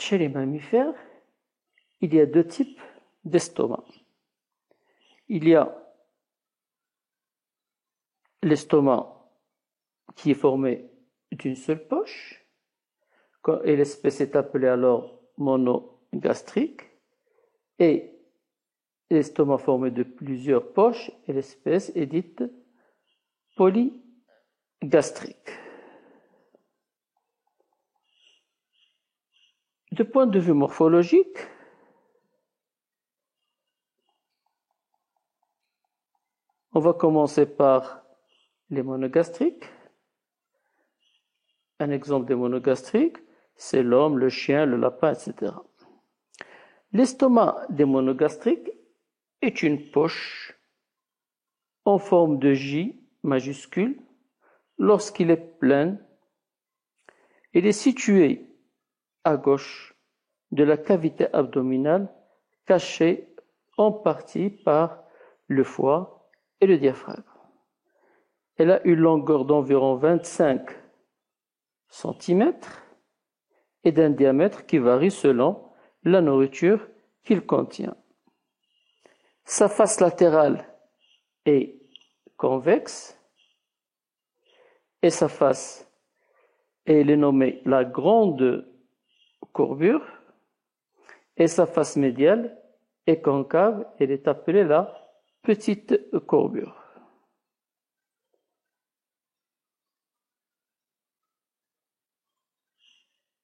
chez les mammifères, il y a deux types d'estomac. Il y a l'estomac qui est formé d'une seule poche, et l'espèce est appelée alors monogastrique, et l'estomac formé de plusieurs poches, et l'espèce est dite polygastrique. De point de vue morphologique, on va commencer par les monogastriques. Un exemple des monogastriques, c'est l'homme, le chien, le lapin, etc. L'estomac des monogastriques est une poche en forme de J majuscule. Lorsqu'il est plein, il est situé à gauche de la cavité abdominale, cachée en partie par le foie et le diaphragme. Elle a une longueur d'environ 25 cm et d'un diamètre qui varie selon la nourriture qu'il contient. Sa face latérale est convexe et sa face, elle est nommée la grande courbure, et sa face médiale est concave, elle est appelée la petite courbure.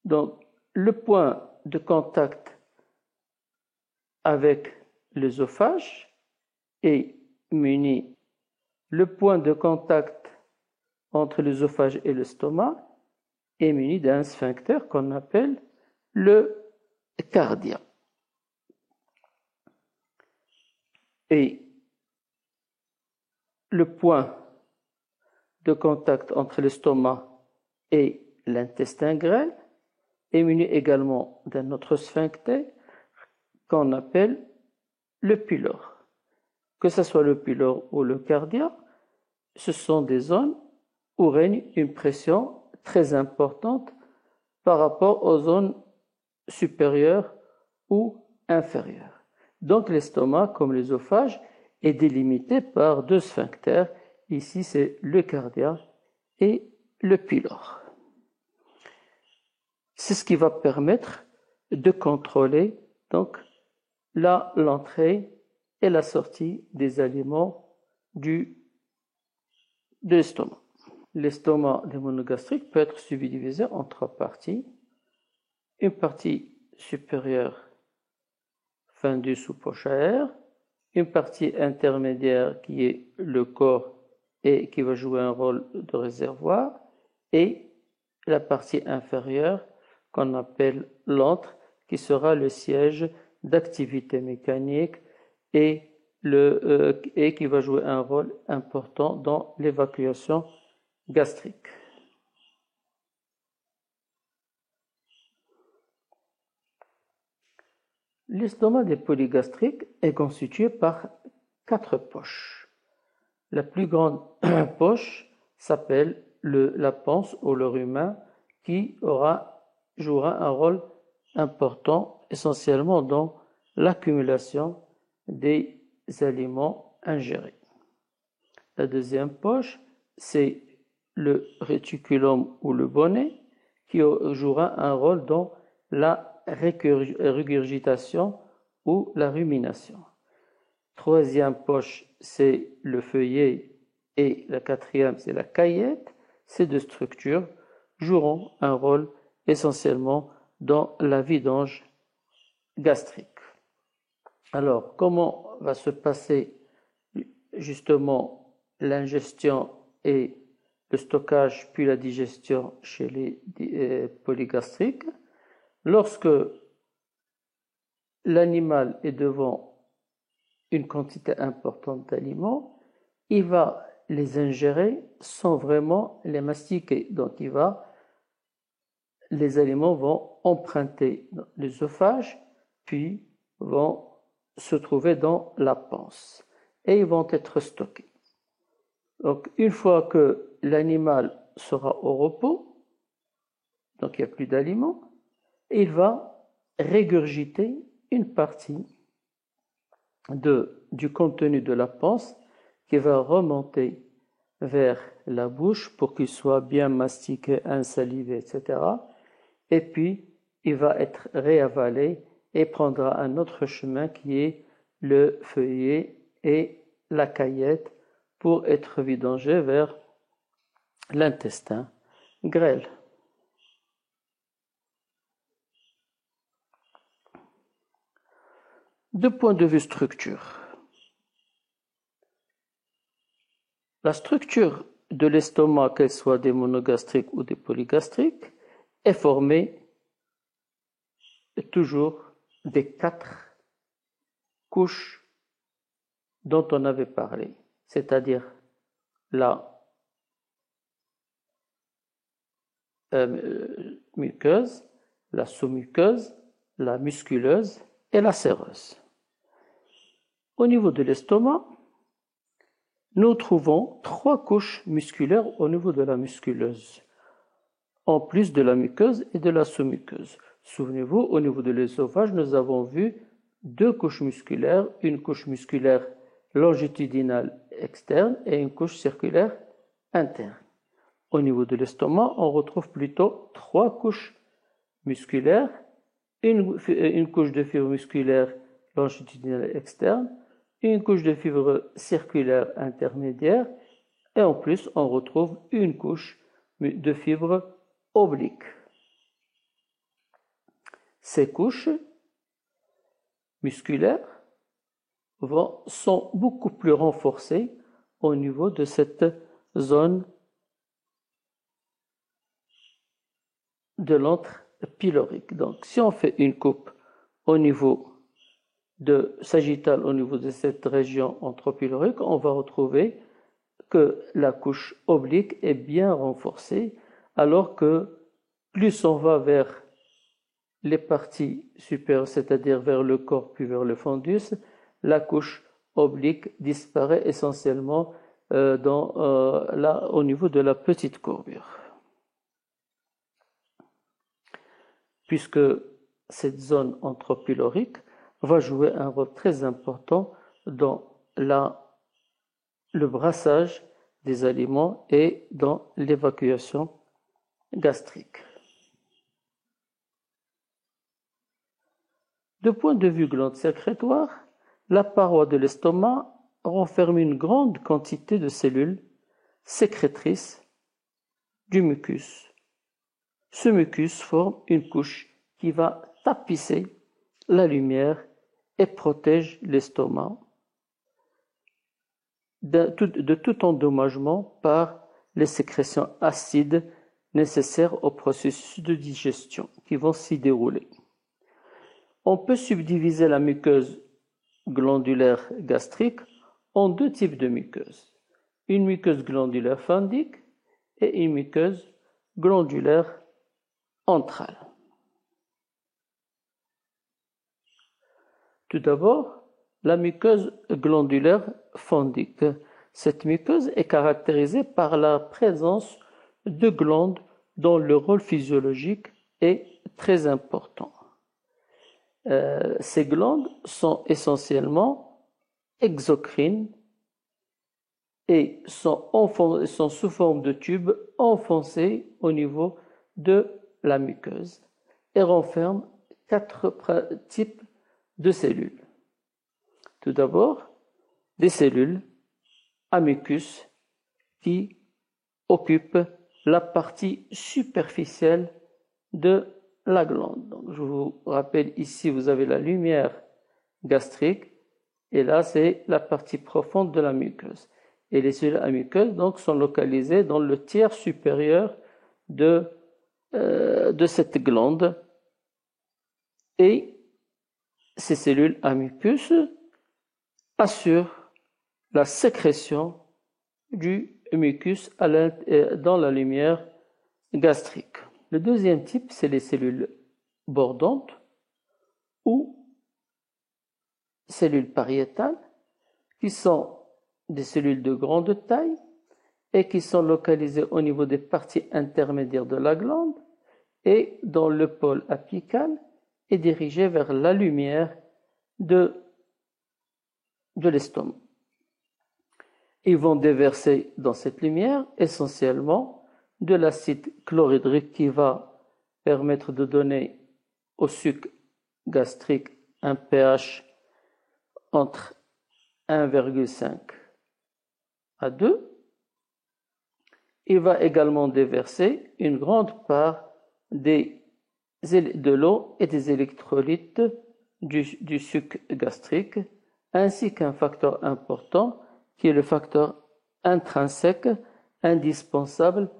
Donc, le point de contact avec l'œsophage est muni. Le point de contact entre l'œsophage et l'estomac est muni d'un sphincter qu'on appelle le cardia. Et le point de contact entre l'estomac et l'intestin grêle est muni également d'un autre sphincter qu'on appelle le pylore. Que ce soit le pylore ou le cardia, ce sont des zones où règne une pression très importante par rapport aux zones supérieures ou inférieures. Donc l'estomac, comme l'œsophage, est délimité par deux sphincters. Ici, c'est le cardia et le pylore. C'est ce qui va permettre de contrôler donc l'entrée et la sortie des aliments de l'estomac. L'estomac des monogastriques peut être subdivisé en trois parties. Une partie supérieure fendue sous poche à air, une partie intermédiaire qui est le corps et qui va jouer un rôle de réservoir, et la partie inférieure qu'on appelle l'antre, qui sera le siège d'activité mécanique et qui va jouer un rôle important dans l'évacuation gastrique. L'estomac des polygastriques est constitué par 4 poches. La plus grande poche s'appelle la panse ou le rumen, qui jouera un rôle important essentiellement dans l'accumulation des aliments ingérés. La deuxième poche, c'est le réticulum ou le bonnet, qui jouera un rôle dans la régurgitation ou la rumination. Troisième poche, c'est le feuillet, et la quatrième, c'est la caillette. Ces deux structures joueront un rôle essentiellement dans la vidange gastrique. Alors, comment va se passer justement l'ingestion et le stockage puis la digestion chez les polygastriques? Lorsque l'animal est devant une quantité importante d'aliments, il va les ingérer sans vraiment les mastiquer. Donc les aliments vont emprunter l'œsophage, puis vont se trouver dans la panse et ils vont être stockés. Donc une fois que l'animal sera au repos, donc il n'y a plus d'aliments, il va régurgiter une partie du contenu de la panse qui va remonter vers la bouche pour qu'il soit bien mastiqué, insalivé, etc. Et puis, il va être réavalé et prendra un autre chemin qui est le feuillet et la caillette pour être vidangé vers l'intestin grêle. De point de vue structure, la structure de l'estomac, qu'elle soit des monogastriques ou des polygastriques, est formée toujours des 4 couches dont on avait parlé, c'est-à-dire la muqueuse, la sous-muqueuse, la musculeuse et la séreuse. Au niveau de l'estomac, nous trouvons 3 couches musculaires au niveau de la musculeuse, en plus de la muqueuse et de la sous-muqueuse. Souvenez-vous, au niveau de l'œsophage, nous avons vu 2 couches musculaires, une couche musculaire longitudinale externe et une couche circulaire interne. Au niveau de l'estomac, on retrouve plutôt 3 couches musculaires, une couche de fibre musculaire longitudinale externe, une couche de fibre circulaire intermédiaire, et en plus, on retrouve une couche de fibre oblique. Ces couches musculaires sont beaucoup plus renforcées au niveau de cette zone de l'antre pylorique. Donc, si on fait une coupe au niveau sagittal, au niveau de cette région anthropylorique, on va retrouver que la couche oblique est bien renforcée, alors que plus on va vers les parties supérieures, c'est-à-dire vers le corps puis vers le fundus, la couche oblique disparaît essentiellement au niveau de la petite courbure. Puisque cette zone anthropylorique va jouer un rôle très important dans le brassage des aliments et dans l'évacuation gastrique. De point de vue glande sécrétoire, la paroi de l'estomac renferme une grande quantité de cellules sécrétrices du mucus. Ce mucus forme une couche qui va tapisser la lumière et protège l'estomac de tout endommagement par les sécrétions acides nécessaires au processus de digestion qui vont s'y dérouler. On peut subdiviser la muqueuse glandulaire gastrique en 2 types de muqueuses. Une muqueuse glandulaire fundique et une muqueuse glandulaire antrale. Tout d'abord, la muqueuse glandulaire fundique. Cette muqueuse est caractérisée par la présence de glandes dont le rôle physiologique est très important. Ces glandes sont essentiellement exocrines et sont sous forme de tubes enfoncés au niveau de la muqueuse et renferment 4 types de cellules. Tout d'abord, des cellules à mucus qui occupent la partie superficielle de la glande. Donc, je vous rappelle ici, vous avez la lumière gastrique et là, c'est la partie profonde de la muqueuse. Et les cellules à muqueuse donc, sont localisées dans le tiers supérieur de cette glande. Et ces cellules à mucus assurent la sécrétion du mucus dans la lumière gastrique. Le deuxième type, c'est les cellules bordantes ou cellules pariétales, qui sont des cellules de grande taille et qui sont localisées au niveau des parties intermédiaires de la glande et dans le pôle apical est dirigée vers la lumière de l'estomac. Ils vont déverser dans cette lumière essentiellement de l'acide chlorhydrique qui va permettre de donner au suc gastrique un pH entre 1,5 à 2. Il va également déverser une grande part de l'eau et des électrolytes du suc gastrique, ainsi qu'un facteur important qui est le facteur intrinsèque indispensable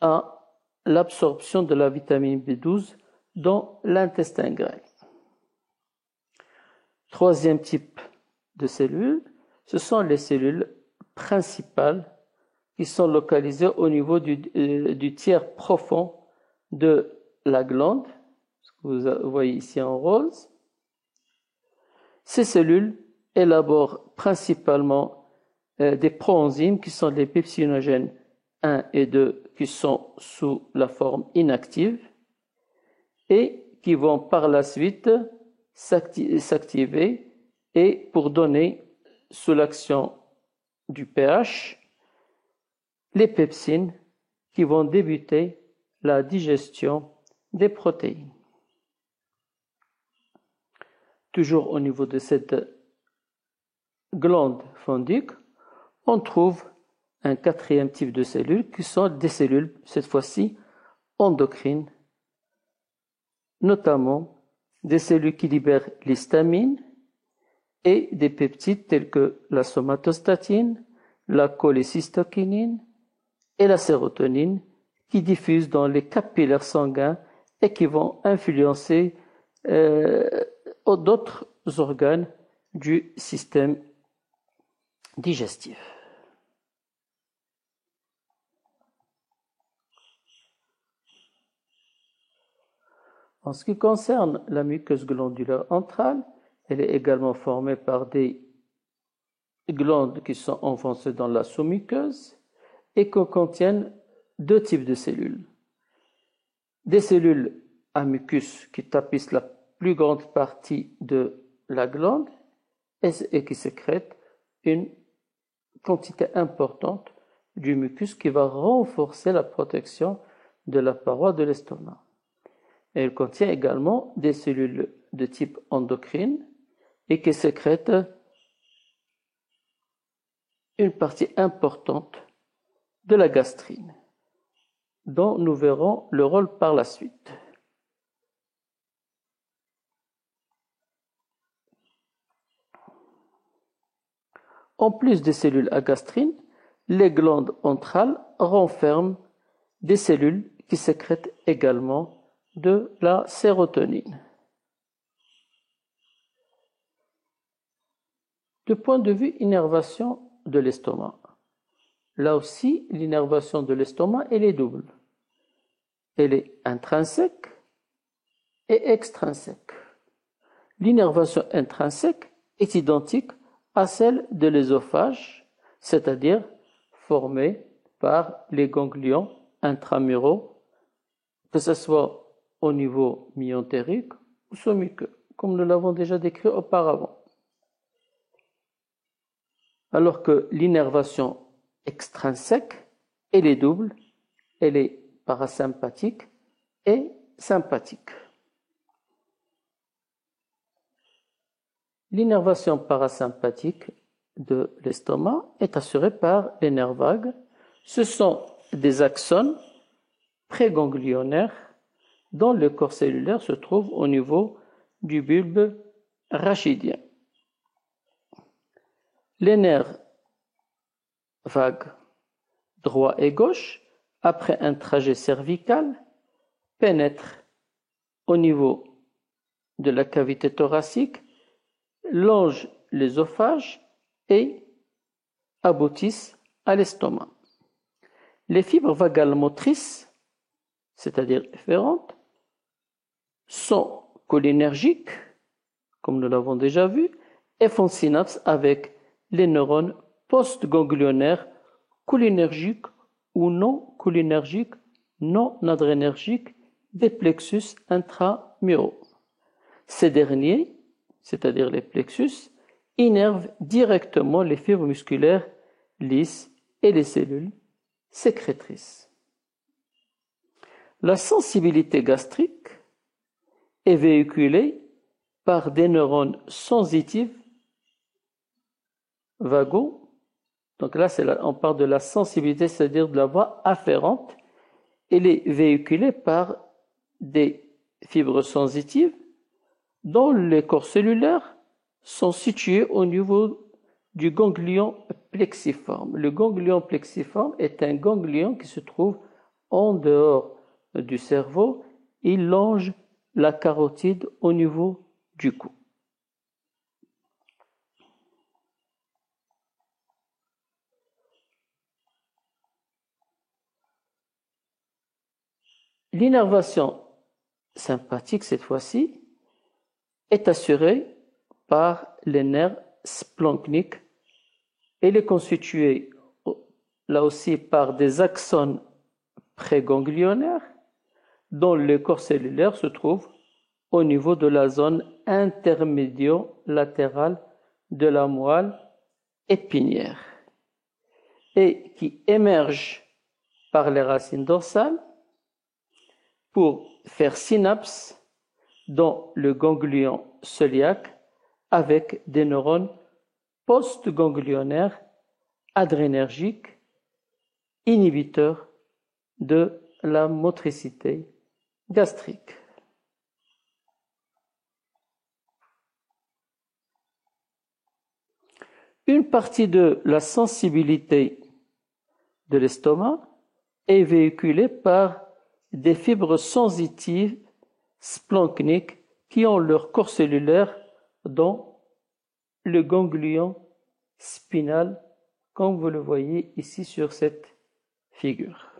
à l'absorption de la vitamine B12 dans l'intestin grêle. Troisième type de cellules, ce sont les cellules principales qui sont localisées au niveau du tiers profond de la glande, ce que vous voyez ici en rose. Ces cellules élaborent principalement des proenzymes qui sont les pepsinogènes 1 et 2 qui sont sous la forme inactive et qui vont par la suite s'activer et pour donner sous l'action du pH les pepsines qui vont débuter la digestion des protéines. Toujours au niveau de cette glande fondique, on trouve un quatrième type de cellules qui sont des cellules, cette fois-ci, endocrines, notamment des cellules qui libèrent l'histamine et des peptides tels que la somatostatine, la cholécystokinine et la sérotonine qui diffusent dans les capillaires sanguins et qui vont influencer d'autres organes du système digestif. En ce qui concerne la muqueuse glandulaire antrale, elle est également formée par des glandes qui sont enfoncées dans la sous-muqueuse et qui contiennent deux types de cellules. Des cellules à mucus qui tapissent la plus grande partie de la glande et qui sécrètent une quantité importante du mucus qui va renforcer la protection de la paroi de l'estomac. Et elle contient également des cellules de type endocrine et qui sécrètent une partie importante de la gastrine, dont nous verrons le rôle par la suite. En plus des cellules à gastrine, les glandes antrales renferment des cellules qui sécrètent également de la sérotonine. Du point de vue innervation de l'estomac, là aussi, l'innervation de l'estomac, elle est double. Elle est intrinsèque et extrinsèque. L'innervation intrinsèque est identique à celle de l'œsophage, c'est-à-dire formée par les ganglions intramuraux, que ce soit au niveau myentérique ou sous-muqueux, comme nous l'avons déjà décrit auparavant. Alors que l'innervation extrinsèque, elle est double, elle est parasympathique et sympathique. L'innervation parasympathique de l'estomac est assurée par les nerfs vagues. Ce sont des axones préganglionnaires dont le corps cellulaire se trouve au niveau du bulbe rachidien. Les nerfs vagues droit et gauche, après un trajet cervical, pénètrent au niveau de la cavité thoracique, longent l'œsophage et aboutissent à l'estomac. Les fibres vagales motrices, c'est-à-dire efférentes, sont cholinergiques, comme nous l'avons déjà vu, et font synapse avec les neurones postganglionnaires cholinergiques ou non cholinergiques, non adrénergiques des plexus intramuraux. Ces derniers, c'est-à-dire les plexus, innervent directement les fibres musculaires lisses et les cellules sécrétrices. La sensibilité gastrique est véhiculée par des neurones sensitifs vagaux. Donc là, on parle de la sensibilité, c'est-à-dire de la voie afférente. Elle est véhiculée par des fibres sensitives dont les corps cellulaires sont situés au niveau du ganglion plexiforme. Le ganglion plexiforme est un ganglion qui se trouve en dehors du cerveau. Il longe la carotide au niveau du cou. L'innervation sympathique, cette fois-ci, est assurée par les nerfs splanchniques. Elle est constituée là aussi par des axones préganglionnaires dont le corps cellulaire se trouve au niveau de la zone intermédio-latérale de la moelle épinière et qui émerge par les racines dorsales pour faire synapse dans le ganglion cœliaque avec des neurones postganglionnaires adrénergiques inhibiteurs de la motricité gastrique. Une partie de la sensibilité de l'estomac est véhiculée par des fibres sensitives splanchniques qui ont leur corps cellulaire dans le ganglion spinal, comme vous le voyez ici sur cette figure.